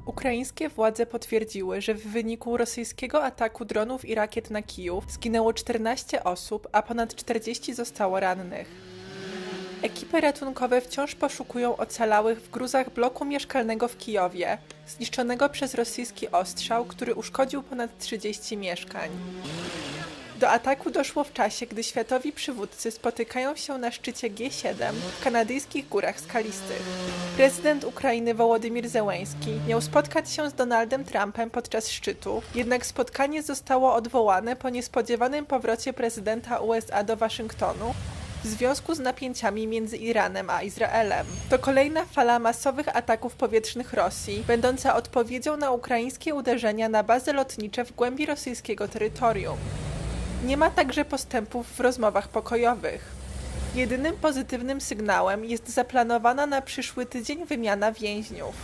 Ukraińskie władze potwierdziły, że w wyniku rosyjskiego ataku dronów i rakiet na Kijów zginęło 14 osób, a ponad 40 zostało rannych. Ekipy ratunkowe wciąż poszukują ocalałych w gruzach bloku mieszkalnego w Kijowie, zniszczonego przez rosyjski ostrzał, który uszkodził ponad 30 mieszkań. Do ataku doszło w czasie, gdy światowi przywódcy spotykają się na szczycie G7 w kanadyjskich Górach Skalistych. Prezydent Ukrainy Wołodymyr Zełenski miał spotkać się z Donaldem Trumpem podczas szczytu, jednak spotkanie zostało odwołane po niespodziewanym powrocie prezydenta USA do Waszyngtonu w związku z napięciami między Iranem a Izraelem. To kolejna fala masowych ataków powietrznych Rosji, będąca odpowiedzią na ukraińskie uderzenia na bazy lotnicze w głębi rosyjskiego terytorium. Nie ma także postępów w rozmowach pokojowych. Jedynym pozytywnym sygnałem jest zaplanowana na przyszły tydzień wymiana więźniów.